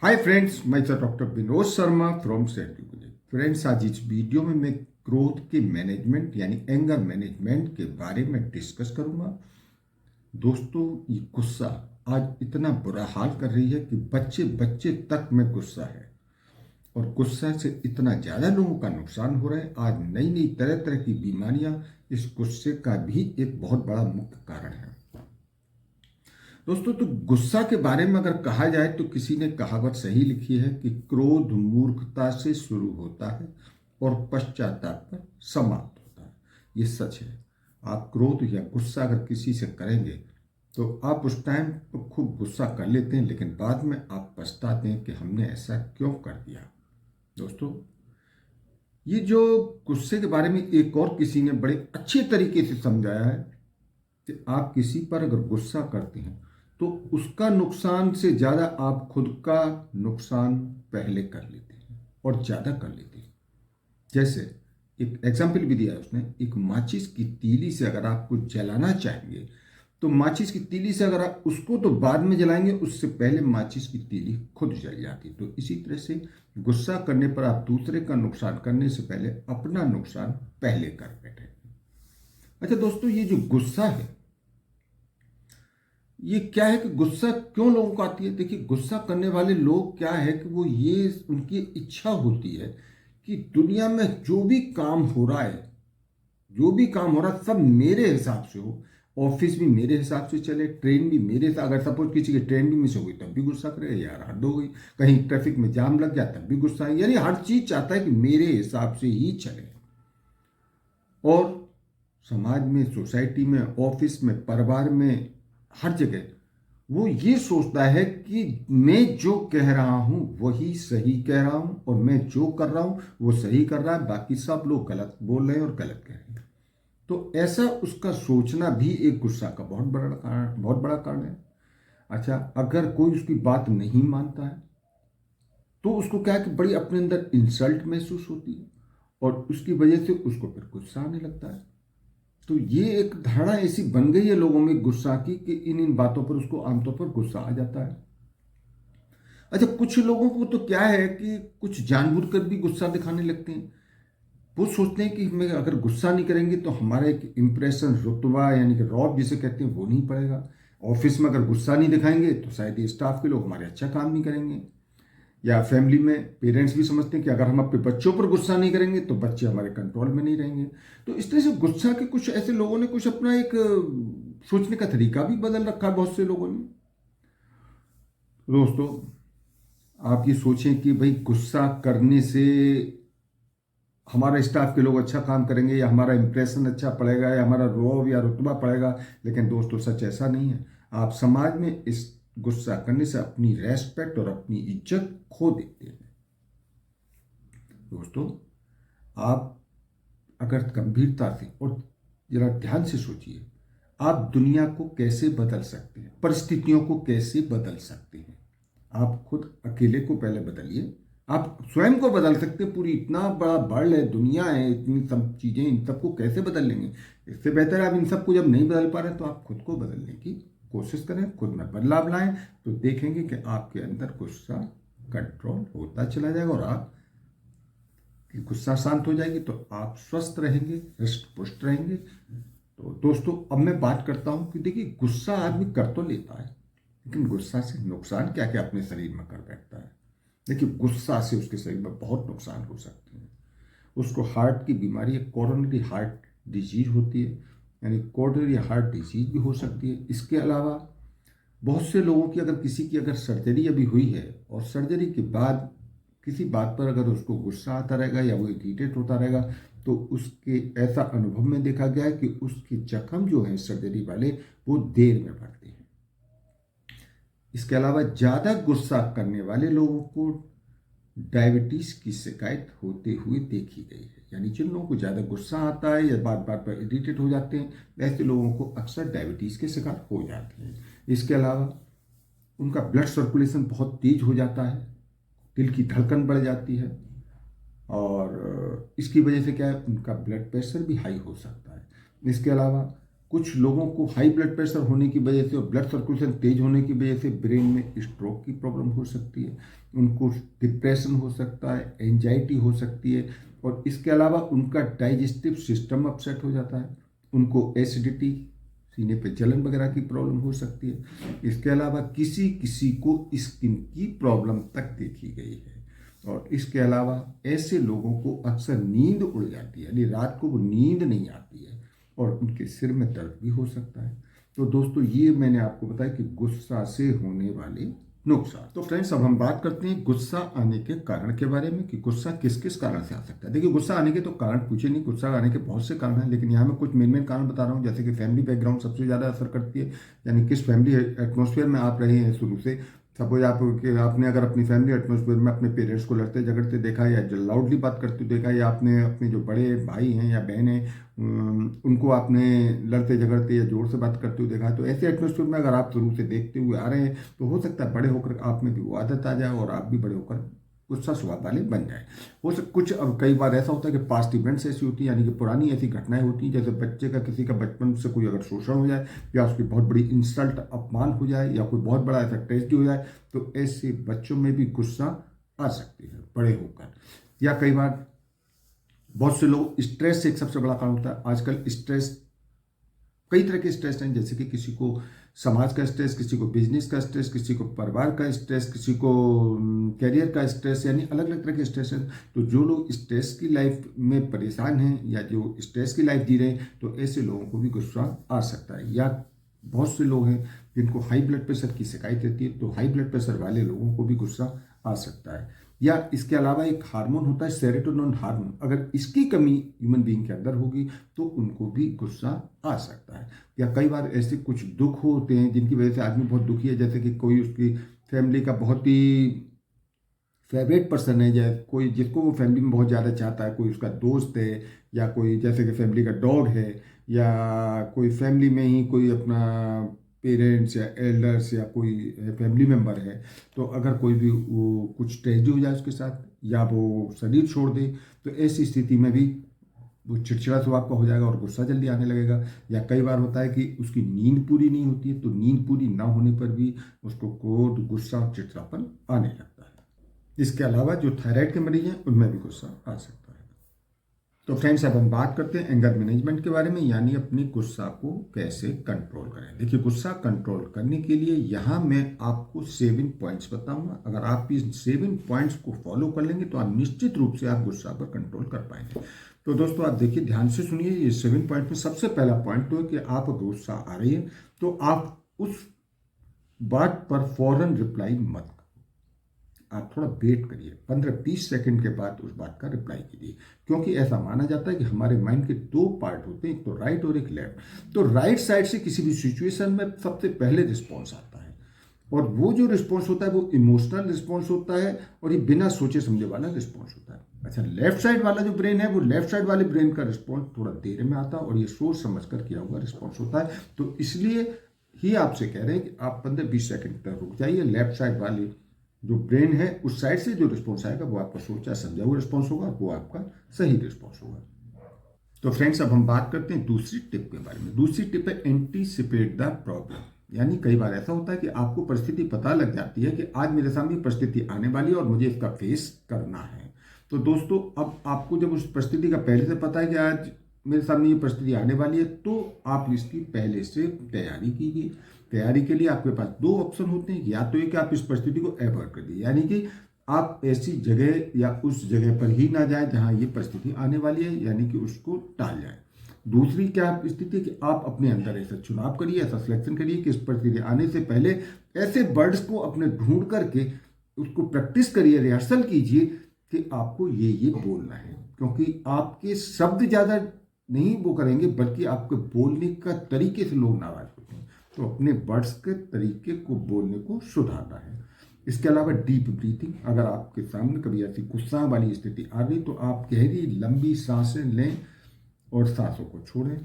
हाय friends, मैं sir doctor Vinod Sharma from scientific. Friends, आज इस वीडियो में मैं क्रोध के मैनेजमेंट यानी एंगर मैनेजमेंट के बारे में डिस्कस करूंगा। दोस्तों, ये गुस्सा आज इतना बुरा हाल कर रही है कि बच्चे बच्चे तक में गुस्सा है और गुस्सा से इतना ज़्यादा लोगों का नुकसान हो रहा है। आज नई नई तरह तरह की बीमारियां इस गुस्से का भी एक बहुत बड़ा मुख्य कारण है। दोस्तों, तो गुस्सा के बारे में अगर कहा जाए तो किसी ने कहावत सही लिखी है कि क्रोध मूर्खता से शुरू होता है और पश्चाताप पर समाप्त होता है। ये सच है। आप क्रोध या गुस्सा अगर किसी से करेंगे तो आप उस टाइम तो खूब गुस्सा कर लेते हैं, लेकिन बाद में आप पछताते हैं कि हमने ऐसा क्यों कर दिया। दोस्तों, ये जो गुस्से के बारे में एक और किसी ने बड़े अच्छे तरीके से समझाया है कि आप किसी पर अगर गुस्सा करते हैं तो उसका नुकसान से ज़्यादा आप खुद का नुकसान पहले कर लेते हैं और ज़्यादा कर लेते हैं। जैसे एक एग्जाम्पल भी दिया है उसने, एक माचिस की तीली से अगर आप कुछ जलाना चाहेंगे तो माचिस की तीली से अगर आप उसको तो बाद में जलाएंगे, उससे पहले माचिस की तीली खुद जल जाती। तो इसी तरह से गुस्सा करने पर आप दूसरे का नुकसान करने से पहले अपना नुकसान पहले कर बैठे। अच्छा दोस्तों, ये जो गुस्सा है ये क्या है कि गुस्सा क्यों लोगों को आती है। देखिए, गुस्सा करने वाले लोग क्या है कि वो ये उनकी इच्छा होती है कि दुनिया में जो भी काम हो रहा है, जो भी काम हो रहा है सब मेरे हिसाब से हो। ऑफिस भी मेरे हिसाब से चले, ट्रेन भी मेरे हिसाब, अगर सपोज किसी की ट्रेन भी मिस हो गई तब भी गुस्सा करेगा, यार हद हो गई। कहीं ट्रैफिक में जाम लग गया तब भी गुस्सा है। यानी हर चीज चाहता है कि मेरे हिसाब से ही चले। और समाज में, सोसाइटी में, ऑफिस में, परिवार में, हर जगह वो ये सोचता है कि मैं जो कह रहा हूं वही सही कह रहा हूं और मैं जो कर रहा हूं वो सही कर रहा है, बाकी सब लोग गलत बोल रहे हैं और गलत कह रहे हैं। तो ऐसा उसका सोचना भी एक गुस्सा का बहुत बड़ा कारण है। अच्छा, अगर कोई उसकी बात नहीं मानता है तो उसको क्या है कि बड़ी अपने अंदर इंसल्ट महसूस होती है और उसकी वजह से उसको फिर गुस्सा आने लगता है। तो ये एक धारणा ऐसी बन गई है लोगों में गुस्सा की कि इन इन बातों पर उसको आमतौर पर गुस्सा आ जाता है। अच्छा, कुछ लोगों को तो क्या है कि कुछ जानबूझकर भी गुस्सा दिखाने लगते हैं। वो सोचते हैं कि हमें अगर गुस्सा नहीं करेंगे तो हमारा एक इंप्रेशन, रुतबा यानी कि रौब जिसे कहते हैं वो नहीं पड़ेगा। ऑफिस में अगर गुस्सा नहीं दिखाएंगे तो शायद ये स्टाफ के लोग हमारे अच्छा काम नहीं करेंगे। या फैमिली में पेरेंट्स भी समझते हैं कि अगर हम अपने बच्चों पर गुस्सा नहीं करेंगे तो बच्चे हमारे कंट्रोल में नहीं रहेंगे। तो इस तरह से गुस्सा के कुछ ऐसे लोगों ने कुछ अपना एक सोचने का तरीका भी बदल रखा है, बहुत से लोगों ने। दोस्तों, आप ये सोचें कि भाई गुस्सा करने से हमारे स्टाफ के लोग अच्छा काम करेंगे या हमारा इंप्रेशन अच्छा पड़ेगा या हमारा रौब या रुतबा पड़ेगा, लेकिन दोस्तों सच ऐसा नहीं है। आप समाज में इस गुस्सा करने से अपनी रेस्पेक्ट और अपनी इज्जत खो देते हैं। दोस्तों, आप अगर गंभीरता से और जरा ध्यान से सोचिए, आप दुनिया को कैसे बदल सकते हैं, परिस्थितियों को कैसे बदल सकते हैं। आप खुद अकेले को पहले बदलिए। आप स्वयं को बदल सकते हैं। पूरी इतना बड़ा वर्ल्ड है, दुनिया है, इतनी सब चीजें, इन सबको कैसे बदल लेंगे। इससे बेहतर है आप इन सबको जब नहीं बदल पा रहे तो आप खुद को बदलने की कोशिश करें, खुद में बदलाव लाएं, तो देखेंगे कि आपके अंदर गुस्सा कंट्रोल होता चला जाएगा और आप कि गुस्सा शांत हो जाएगी तो आप स्वस्थ रहेंगे, हृष्ट पुष्ट रहेंगे। तो दोस्तों, अब मैं बात करता हूं कि देखिए, गुस्सा आदमी कर तो लेता है, लेकिन गुस्सा से नुकसान क्या क्या अपने शरीर में कर बैठता है। देखिए, गुस्सा से उसके शरीर में बहुत नुकसान हो सकते हैं। उसको हार्ट की बीमारी, कोरोनरी हार्ट डिजीज होती है, यानी कोरोनरी हार्ट डिजीज भी हो सकती है। इसके अलावा बहुत से लोगों की, अगर किसी की अगर सर्जरी अभी हुई है और सर्जरी के बाद किसी बात पर अगर उसको गुस्सा आता रहेगा या वो इरिटेट होता रहेगा तो उसके ऐसा अनुभव में देखा गया है कि उसके जख्म जो है सर्जरी वाले वो देर में बढ़ते हैं। इसके अलावा ज़्यादा गुस्सा करने वाले लोगों को डायबिटीज की शिकायत होते हुए देखी गई है। यानी जिन लोगों को ज़्यादा गुस्सा आता है या बात बात पर इरिटेट हो जाते हैं, ऐसे लोगों को अक्सर डायबिटीज के शिकार हो जाते हैं। इसके अलावा उनका ब्लड सर्कुलेशन बहुत तेज हो जाता है, दिल की धड़कन बढ़ जाती है और इसकी वजह से क्या है, उनका ब्लड प्रेशर भी हाई हो सकता है। इसके अलावा कुछ लोगों को हाई ब्लड प्रेशर होने की वजह से और ब्लड सर्कुलेशन तेज होने की वजह से ब्रेन में स्ट्रोक की प्रॉब्लम हो सकती है, उनको डिप्रेशन हो सकता है, एंजाइटी हो सकती है, और इसके अलावा उनका डाइजेस्टिव सिस्टम अपसेट हो जाता है, उनको एसिडिटी, सीने पे जलन वगैरह की प्रॉब्लम हो सकती है। इसके अलावा किसी किसी को स्किन की प्रॉब्लम तक देखी गई है। और इसके अलावा ऐसे लोगों को अक्सर नींद उड़ जाती है, यानी रात को वो नींद नहीं आती है, और उनके सिर में दर्द भी हो सकता है। तो दोस्तों, ये मैंने आपको बताया कि गुस्सा से होने वाले नुकसान। तो फ्रेंड्स, अब हम बात करते हैं गुस्सा आने के कारण के बारे में, कि गुस्सा किस किस कारण से आ सकता है। देखिए, गुस्सा आने के तो कारण पूछे नहीं, गुस्सा आने के बहुत से कारण हैं, लेकिन यहाँ मैं कुछ मेन मेन कारण बता रहा हूँ। जैसे कि फैमिली बैकग्राउंड सबसे ज़्यादा असर करती है, यानी किस फैमिली एटमोसफेयर में आप रहे हैं शुरू से। सपोज आपने अगर अपनी फैमिली एटमोसफेयर में अपने पेरेंट्स को लड़ते झगड़ते देखा, या लाउडली बात करते देखा, या आपने अपने जो बड़े भाई हैं या बहन हैं उनको आपने लड़ते झगड़ते या जोर से बात करते हुए देखा, तो ऐसे एटमोसफेयर में अगर आप शुरू से देखते हुए आ रहे हैं, तो हो सकता है बड़े होकर आप में भी वो आदत आ जाए और आप भी बड़े होकर गुस्सा स्वभाव वाले बन जाए। कुछ अब कई बार ऐसा होता है कि पास्ट इवेंट्स ऐसी होती हैं, यानी कि पुरानी ऐसी घटनाएं होती हैं, जैसे बच्चे का किसी का बचपन से कोई अगर शोषण हो जाए, या उसकी बहुत बड़ी इंसल्ट अपमान हो जाए, या कोई बहुत बड़ा ऐसा ट्रेजेडी हो जाए, तो ऐसे बच्चों में भी गुस्सा आ सकती है बड़े होकर। या कई बार बहुत से लोग, स्ट्रेस एक सबसे बड़ा कारण होता है। आजकल स्ट्रेस, कई तरह के स्ट्रेस हैं, जैसे कि किसी को समाज का स्ट्रेस, किसी को बिजनेस का स्ट्रेस, किसी को परिवार का स्ट्रेस, किसी को कैरियर का स्ट्रेस, यानी अलग अलग तरह के स्ट्रेस हैं। तो जो लोग स्ट्रेस की लाइफ में परेशान हैं, या जो स्ट्रेस की लाइफ जी रहे हैं, तो ऐसे लोगों को भी गुस्सा आ सकता है। या बहुत से लोग हैं जिनको हाई ब्लड प्रेशर की शिकायत रहती है, तो हाई ब्लड प्रेशर वाले लोगों को भी गुस्सा आ सकता है। या इसके अलावा एक हार्मोन होता है सेरोटोनिन हार्मोन, अगर इसकी कमी ह्यूमन बीइंग के अंदर होगी तो उनको भी गुस्सा आ सकता है। या कई बार ऐसे कुछ दुख होते हैं जिनकी वजह से आदमी बहुत दुखी है, जैसे कि कोई उसकी फैमिली का बहुत ही फेवरेट पर्सन है, या कोई जिसको वो फैमिली में बहुत ज़्यादा चाहता है, कोई उसका दोस्त है, या कोई जैसे कि फैमिली का डॉग है, या कोई फैमिली में ही कोई अपना पेरेंट्स या एल्डर्स या कोई फैमिली मेम्बर है, तो अगर कोई भी वो कुछ ट्रेजेडी हो जाए उसके साथ, या वो शरीर छोड़ दे, तो ऐसी स्थिति में भी वो चिड़चिड़ा स्वभाव का हो जाएगा और गुस्सा जल्दी आने लगेगा। या कई बार होता है कि उसकी नींद पूरी नहीं होती है, तो नींद पूरी ना होने पर भी उसको क्रोध, गुस्सा और चिड़चिड़ापन आने लगता है। इसके अलावा जो थायराइड के मरीज हैं उनमें भी गुस्सा आ सकता है। तो फ्रेंड्स, अब हम बात करते हैं एंगर मैनेजमेंट के बारे में, यानी अपनी गुस्सा को कैसे कंट्रोल करें। देखिए, गुस्सा कंट्रोल करने के लिए यहाँ मैं आपको 7 पॉइंट्स बताऊंगा। अगर आप इस 7 पॉइंट्स को फॉलो कर लेंगे तो आप निश्चित रूप से आप गुस्सा पर कंट्रोल कर पाएंगे। तो दोस्तों, आप देखिए, ध्यान से सुनिए। ये 7 पॉइंट में सबसे पहला पॉइंट तो है कि आप गुस्सा आ रही है तो आप उस बात पर फौरन रिप्लाई मत करो। आप थोड़ा वेट करिए, 15-20 सेकंड के बाद उस बात का रिप्लाई कीजिए, क्योंकि ऐसा माना जाता है कि हमारे माइंड के 2 पार्ट होते हैं, एक तो राइट और एक लेफ्ट। तो राइट साइड से किसी भी सिचुएशन में सबसे पहले रिस्पॉन्स आता है, और वो जो रिस्पॉन्स होता है वो इमोशनल रिस्पॉन्स होता है, और ये बिना सोचे समझे वाला रिस्पॉन्स होता है। अच्छा, लेफ्ट साइड वाला जो ब्रेन है, वो लेफ्ट साइड वाले ब्रेन का रिस्पॉन्स थोड़ा देर में आता है, और ये सोच समझ कर किया हुआ रिस्पॉन्स होता है। तो इसलिए ही आपसे कह रहे हैं कि आप 15-20 सेकंड तक रुक जाइए। लेफ्ट साइड वाली जो ब्रेन है, उस साइड से जो रिस्पॉन्स आएगा वो आपका सोचा समझा हुआ रिस्पॉन्स होगा, वो आपका सही रिस्पॉन्स होगा। तो फ्रेंड्स, अब हम बात करते हैं दूसरी टिप के बारे में। दूसरी टिप है एंटीसिपेट द प्रॉब्लम। यानी कई बार ऐसा होता है कि आपको परिस्थिति पता लग जाती है कि आज मेरे सामने परिस्थिति आने वाली है और मुझे इसका फेस करना है। तो दोस्तों, अब आपको जब उस परिस्थिति का पहले से पता है कि आज मेरे सामने ये परिस्थिति आने वाली है, तो आप इसकी पहले से तैयारी कीजिए। तैयारी के लिए आपके पास 2 ऑप्शन होते हैं, या तो ये कि आप इस परिस्थिति को अवॉइड कर दिए, यानी कि आप ऐसी जगह या उस जगह पर ही ना जाए जहां ये परिस्थिति आने वाली है, यानी कि उसको टाल जाए। दूसरी क्या स्थिति है कि आप अपने अंदर ऐसा चुनाव करिए, ऐसा सिलेक्शन करिए कि इस परिस्थिति आने से पहले ऐसे वर्ड्स को अपने ढूंढ करके उसको प्रैक्टिस करिए, रिहर्सल कीजिए कि आपको ये बोलना है, क्योंकि आपके शब्द ज़्यादा नहीं वो करेंगे, बल्कि आपके बोलने का तरीके से लोग नाराज होते हैं। तो अपने वर्ड्स के तरीके को बोलने को सुधारना है। इसके अलावा डीप ब्रीथिंग, अगर आपके सामने कभी ऐसी गुस्सा वाली स्थिति आ रही तो आप गहरी लंबी सांसें लें और सांसों को छोड़ें।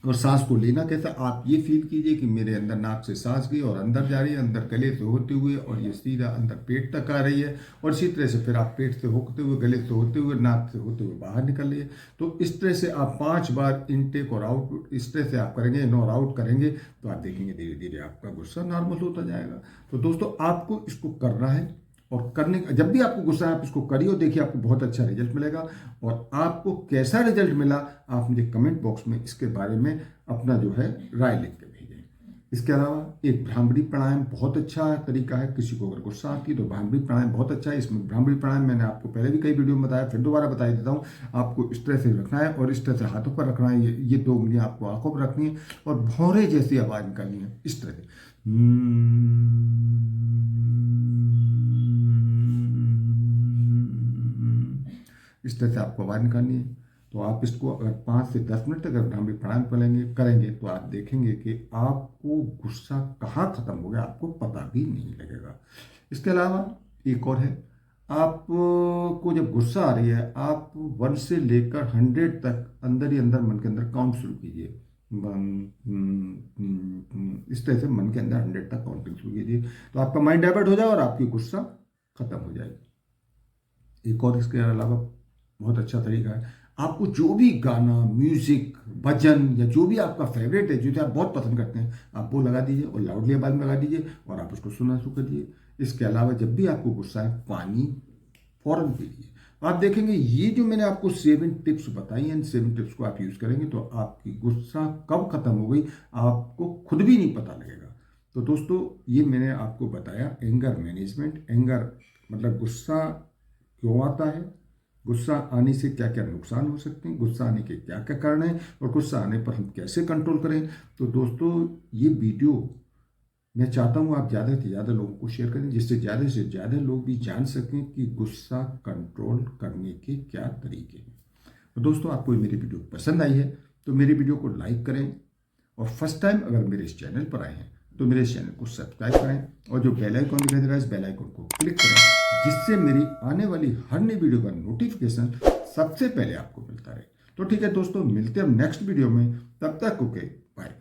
और सांस को लेना कैसा, आप ये फील कीजिए कि मेरे अंदर नाक से सांस गई और अंदर जा रही है, अंदर गले से होते हुए और ये सीधा अंदर पेट तक आ रही है, और इसी तरह से फिर आप पेट से होते हुए, गले से होते हुए, नाक से होते हुए बाहर निकल रही है। तो इस तरह से आप 5 बार इनटेक और आउट इस तरह से आप करेंगे, इन और आउट करेंगे, तो आप देखेंगे धीरे धीरे आपका गुस्सा नॉर्मल होता जाएगा। तो दोस्तों आपको इसको करना है, और करने जब भी आपको गुस्सा है आप इसको करिए, और देखिए आपको बहुत अच्छा रिजल्ट मिलेगा। और आपको कैसा रिजल्ट मिला आप मुझे कमेंट बॉक्स में इसके बारे में अपना जो है राय लिख के भेजें। इसके अलावा एक भ्रामरी प्राणायाम बहुत अच्छा तरीका है, किसी को अगर गुस्सा आती है तो भ्रामरी प्राणायाम बहुत अच्छा है। इसमें भ्रामरी प्राणायाम मैंने आपको पहले भी कई वीडियो में बताया, फिर दोबारा बता देता हूँ। आपको इस तरह से रखना है और इस तरह से हाथों पर रखना है, ये 2 उंगलियां आपको आंखों पर रखनी है और भौरे जैसी आवाज़ निकालनी है इस तरह से। इस तरह से आपको आवाज़ निकालनी है। तो आप इसको अगर 5 से 10 मिनट तक अगर भ्रामरी प्राणायाम करेंगे तो आप देखेंगे कि आपको गुस्सा कहाँ खत्म हो गया आपको पता भी नहीं लगेगा। इसके अलावा एक और है, आपको जब गुस्सा आ रही है आप 1 से लेकर 100 तक अंदर ही अंदर मन के अंदर काउंट शुरू कीजिए। इस तरह से मन के अंदर 100 तक काउंटिंग शुरू कीजिए, तो आपका माइंड डाइवर्ट हो जाए और आपकी गुस्सा खत्म हो जाएगी। एक और इसके अलावा बहुत अच्छा तरीका है, आपको जो भी गाना, म्यूजिक, भजन या जो भी आपका फेवरेट है, जो आप बहुत पसंद करते हैं, आप वो लगा दीजिए और लाउडली आवाज में लगा दीजिए और आप उसको सुनना शुरू कर दीजिए। इसके अलावा जब भी आपको गुस्सा है पानी फौरन पीजिए। आप देखेंगे ये जो मैंने आपको 7 टिप्स बताई हैं, इन 7 टिप्स को आप यूज करेंगे तो आपकी गुस्सा कब खत्म हो गई आपको खुद भी नहीं पता लगेगा। तो दोस्तों ये मैंने आपको बताया एंगर मैनेजमेंट। एंगर मतलब गुस्सा क्यों आता है, गुस्सा आने से क्या क्या नुकसान हो सकते हैं, गुस्सा आने के क्या क्या कारण हैं, और गुस्सा आने पर हम कैसे कंट्रोल करें। तो दोस्तों ये वीडियो मैं चाहता हूँ आप ज़्यादा से ज़्यादा लोगों को शेयर करें, जिससे ज़्यादा से ज़्यादा लोग भी जान सकें कि गुस्सा कंट्रोल करने के क्या तरीके हैं। तो दोस्तों आपको मेरी वीडियो पसंद आई है तो मेरी वीडियो को लाइक करें, और फर्स्ट टाइम अगर मेरे इस चैनल पर आए हैं तो मेरे इस चैनल को सब्सक्राइब करें, और जो बेल आइकॉन दिखाई दे रहा है इस बेल आइकॉन को क्लिक करें, जिससे मेरी आने वाली हर नई वीडियो का नोटिफिकेशन सबसे पहले आपको मिलता रहे। तो ठीक है दोस्तों, मिलते हैं हम नेक्स्ट वीडियो में, तब तक ओके बाय।